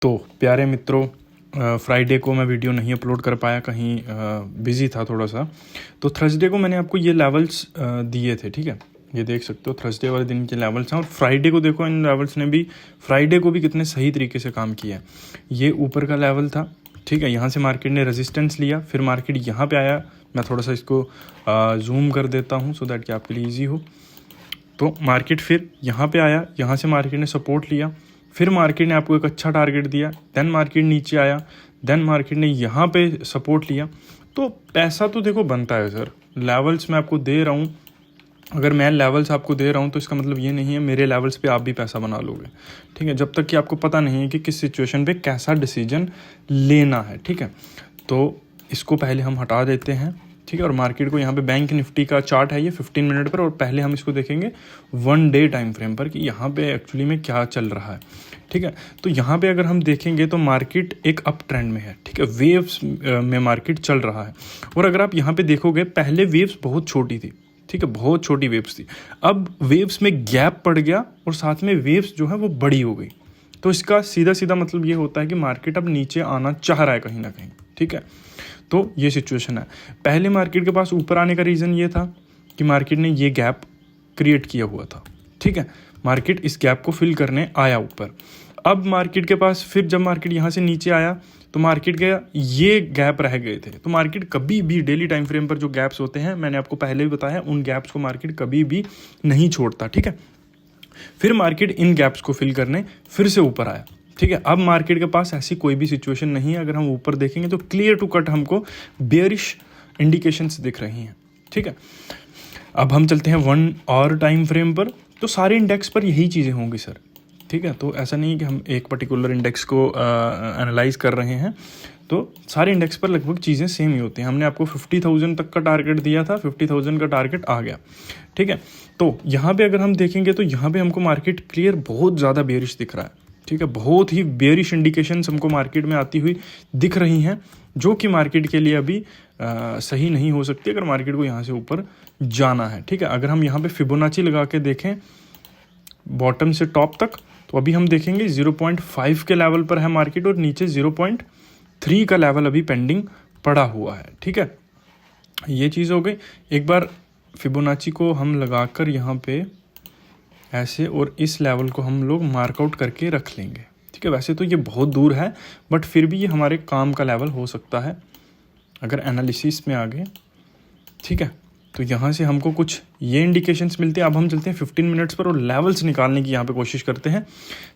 तो प्यारे मित्रों, फ्राइडे को मैं वीडियो नहीं अपलोड कर पाया, कहीं बिज़ी था थोड़ा सा। तो थर्सडे को मैंने आपको ये लेवल्स दिए थे, ठीक है। ये देख सकते हो थर्सडे वाले दिन के लेवल्स हैं, और फ्राइडे को देखो इन लेवल्स ने भी फ्राइडे को भी कितने सही तरीके से काम किया है। ये ऊपर का लेवल था, ठीक है। यहाँ से मार्केट ने रेजिस्टेंस लिया, फिर मार्केट यहाँ पे आया। मैं थोड़ा सा इसको जूम कर देता हूँ सो दैट कि आपके लिए ईजी हो। तो मार्केट फिर यहाँ पे आया, यहाँ से मार्केट ने सपोर्ट लिया, फिर मार्केट ने आपको एक अच्छा टारगेट दिया, देन मार्केट नीचे आया, देन मार्केट ने यहाँ पे सपोर्ट लिया। तो पैसा तो देखो बनता है सर, लेवल्स मैं आपको दे रहा हूँ। अगर मैं लेवल्स आपको दे रहा हूँ तो इसका मतलब ये नहीं है मेरे लेवल्स पे आप भी पैसा बना लोगे, ठीक है। जब तक कि आपको पता नहीं है कि किस सिचुएशन पे कैसा डिसीजन लेना है, ठीक है। तो इसको पहले हम हटा देते हैं, ठीक है। और मार्केट को यहाँ पे बैंक निफ्टी का चार्ट है ये 15 मिनट पर, और पहले हम इसको देखेंगे 1 डे टाइम फ्रेम पर कि यहाँ पे एक्चुअली में क्या चल रहा है, ठीक है। तो यहाँ पे अगर हम देखेंगे तो मार्केट एक अप ट्रेंड में है, ठीक है। वेव्स में मार्केट चल रहा है, और अगर आप यहाँ पे देखोगे पहले वेव्स बहुत छोटी थी, ठीक है, बहुत छोटी वेव्स थी। अब वेव्स में गैप पड़ गया और साथ में वेव्स जो है वो बड़ी हो गई। तो इसका सीधा सीधा मतलब ये होता है कि मार्केट अब नीचे आना चाह रहा है कहीं ना कहीं, ठीक है। तो ये सिचुएशन है। पहले मार्केट के पास ऊपर आने का रीज़न ये था कि मार्केट ने ये गैप क्रिएट किया हुआ था, ठीक है। मार्केट इस गैप को फिल करने आया ऊपर। अब मार्केट के पास फिर जब मार्केट यहाँ से नीचे आया तो मार्केट के ये गैप रह गए थे। तो मार्केट कभी भी डेली टाइम फ्रेम पर जो गैप्स होते हैं, मैंने आपको पहले भी बताया, उन गैप्स को मार्केट कभी भी नहीं छोड़ता, ठीक है। फिर मार्केट इन गैप्स को फिल करने फिर से ऊपर आया, ठीक है। अब मार्केट के पास ऐसी कोई भी सिचुएशन नहीं है। अगर हम ऊपर देखेंगे तो क्लियर टू कट हमको बेयरिश इंडिकेशंस दिख रही हैं, ठीक है। अब हम चलते हैं 1 और टाइम फ्रेम पर। तो सारे इंडेक्स पर यही चीज़ें होंगी सर, ठीक है। तो ऐसा नहीं है कि हम एक पर्टिकुलर इंडेक्स को एनालाइज कर रहे हैं। तो सारे इंडेक्स पर लगभग चीज़ें सेम ही होती हैं। हमने आपको 50,000 तक का टारगेट दिया था, 50,000 का टारगेट आ गया, ठीक है। तो यहाँ पे अगर हम देखेंगे तो यहाँ पे हमको मार्केट क्लियर बहुत ज़्यादा बेयरिश दिख रहा है, ठीक है। बहुत ही बेयरिश इंडिकेशंस हमको मार्केट में आती हुई दिख रही हैं, जो कि मार्केट के लिए अभी सही नहीं हो सकती अगर मार्केट को यहाँ से ऊपर जाना है, ठीक है। अगर हम यहाँ पे फिबोनाची लगा के देखें बॉटम से टॉप तक, तो अभी हम देखेंगे 0.5 के लेवल पर है मार्केट, और नीचे 0.3 का लेवल अभी पेंडिंग पड़ा हुआ है, ठीक है। ये चीज़ हो गई। एक बार फिबोनाची को हम लगाकर यहाँ पे ऐसे, और इस लेवल को हम लोग मार्कआउट करके रख लेंगे, ठीक है। वैसे तो ये बहुत दूर है, बट फिर भी ये हमारे काम का लेवल हो सकता है अगर एनालिसिस में आ गए, ठीक है। तो यहाँ से हमको कुछ ये इंडिकेशंस मिलते हैं। अब हम चलते हैं 15 मिनट्स पर और लेवल्स निकालने की यहाँ पे कोशिश करते हैं,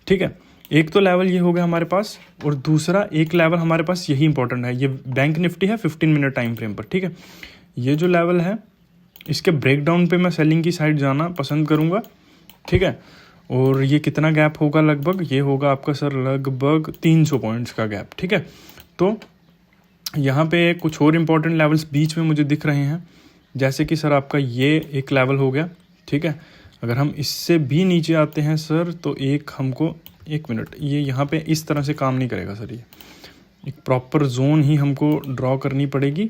ठीक है। एक तो लेवल ये हो गया हमारे पास, और दूसरा एक लेवल हमारे पास यही इंपॉर्टेंट है। ये बैंक निफ्टी है 15 मिनट टाइम फ्रेम पर, ठीक है। ये जो लेवल है इसके ब्रेकडाउन पे मैं सेलिंग की साइड जाना पसंद करूँगा, ठीक है। और ये कितना गैप होगा, लगभग ये होगा आपका सर लगभग 300 पॉइंट्स का गैप, ठीक है। तो यहाँ पे कुछ और इम्पोर्टेंट लेवल्स बीच में मुझे दिख रहे हैं, जैसे कि सर आपका ये एक लेवल हो गया, ठीक है। अगर हम इससे भी नीचे आते हैं सर तो एक हमको, एक मिनट, ये यहाँ पे इस तरह से काम नहीं करेगा सर। ये एक प्रॉपर जोन ही हमको ड्रॉ करनी पड़ेगी,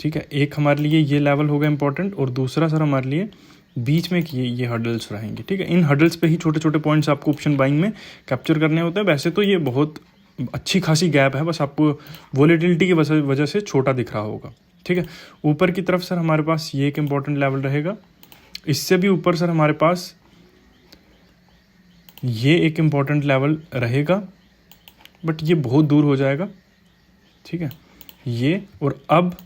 ठीक है। एक हमारे लिए ये लेवल होगा इंपॉर्टेंट, और दूसरा सर हमारे लिए बीच में ये हर्डल्स रहेंगे, ठीक है। इन हर्डल्स पे ही छोटे छोटे पॉइंट्स आपको ऑप्शन बाइंग में कैप्चर करने होते हैं। वैसे तो ये बहुत अच्छी खासी गैप है, बस आपको वॉलेटिलिटी की वजह से छोटा दिख रहा होगा, ठीक है। ऊपर की तरफ सर हमारे पास ये एक इम्पॉर्टेंट लेवल रहेगा। इससे भी ऊपर सर हमारे पास ये एक इम्पॉर्टेंट लेवल रहेगा, बट ये बहुत दूर हो जाएगा, ठीक है। ये और अब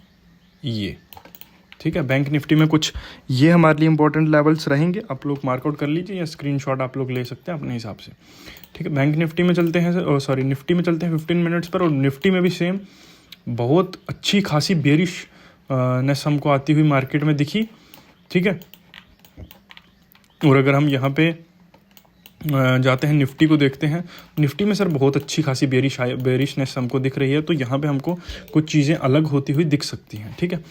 ये, ठीक है। बैंक निफ्टी में कुछ ये हमारे लिए इंपॉर्टेंट लेवल्स रहेंगे, आप लोग मार्कआउट कर लीजिए या स्क्रीनशॉट आप लोग ले सकते हैं अपने हिसाब से, ठीक है। बैंक निफ्टी में चलते हैं सॉरी निफ्टी में चलते हैं 15 मिनट्स पर, और निफ्टी में भी सेम बहुत अच्छी खासी बेरिश नेस हमको आती हुई मार्केट में दिखी, ठीक है। और अगर हम यहाँ पे जाते हैं निफ्टी को देखते हैं, निफ्टी में सर बहुत अच्छी खासी बेरिशनेस हमको दिख रही है। तो यहाँ पे हमको कुछ चीज़ें अलग होती हुई दिख सकती हैं, ठीक है।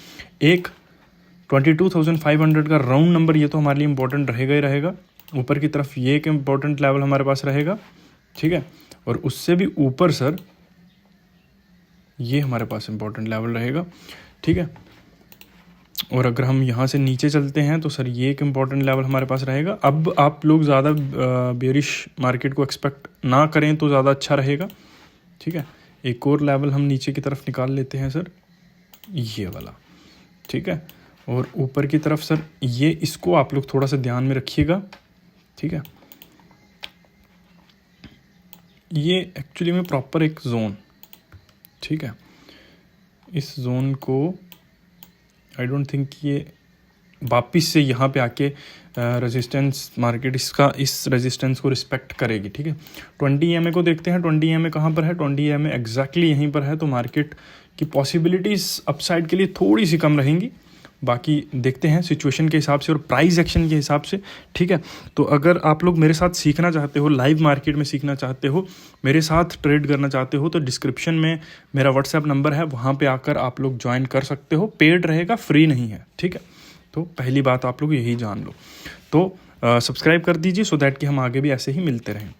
एक 22,500 का राउंड नंबर, ये तो हमारे लिए इंपॉर्टेंट रहेगा ही रहेगा। ऊपर की तरफ ये एक इम्पॉर्टेंट लेवल हमारे पास रहेगा, ठीक है। और उससे भी ऊपर सर ये हमारे पास इंपॉर्टेंट लेवल रहेगा, ठीक है। और अगर हम यहाँ से नीचे चलते हैं तो सर ये एक इम्पॉर्टेंट लेवल हमारे पास रहेगा। अब आप लोग ज़्यादा बेरिश मार्केट को एक्सपेक्ट ना करें तो ज़्यादा अच्छा रहेगा, ठीक है। एक और लेवल हम नीचे की तरफ निकाल लेते हैं सर, ये वाला, ठीक है। और ऊपर की तरफ सर ये, इसको आप लोग थोड़ा सा ध्यान में रखिएगा, ठीक है। ये एक्चुअली में प्रॉपर एक जोन, ठीक है। इस जोन को आई डोंट थिंक ये वापिस से यहाँ पे आके रेजिस्टेंस मार्केट इसका इस रेजिस्टेंस को रिस्पेक्ट करेगी, ठीक है। 20 EMA को देखते हैं, 20 EMA कहाँ पर है, 20 EMA एग्जैक्टली यहीं पर है। तो मार्केट की पॉसिबिलिटीज़ अपसाइड के लिए थोड़ी सी कम रहेंगी, बाकी देखते हैं सिचुएशन के हिसाब से और प्राइस एक्शन के हिसाब से, ठीक है। तो अगर आप लोग मेरे साथ सीखना चाहते हो, लाइव मार्केट में सीखना चाहते हो, मेरे साथ ट्रेड करना चाहते हो, तो डिस्क्रिप्शन में मेरा व्हाट्सएप नंबर है, वहाँ पे आकर आप लोग ज्वाइन कर सकते हो। पेड रहेगा, फ्री नहीं है, ठीक है। तो पहली बात आप लोग यही जान लो। तो सब्सक्राइब कर दीजिए सो दैट कि हम आगे भी ऐसे ही मिलते रहें।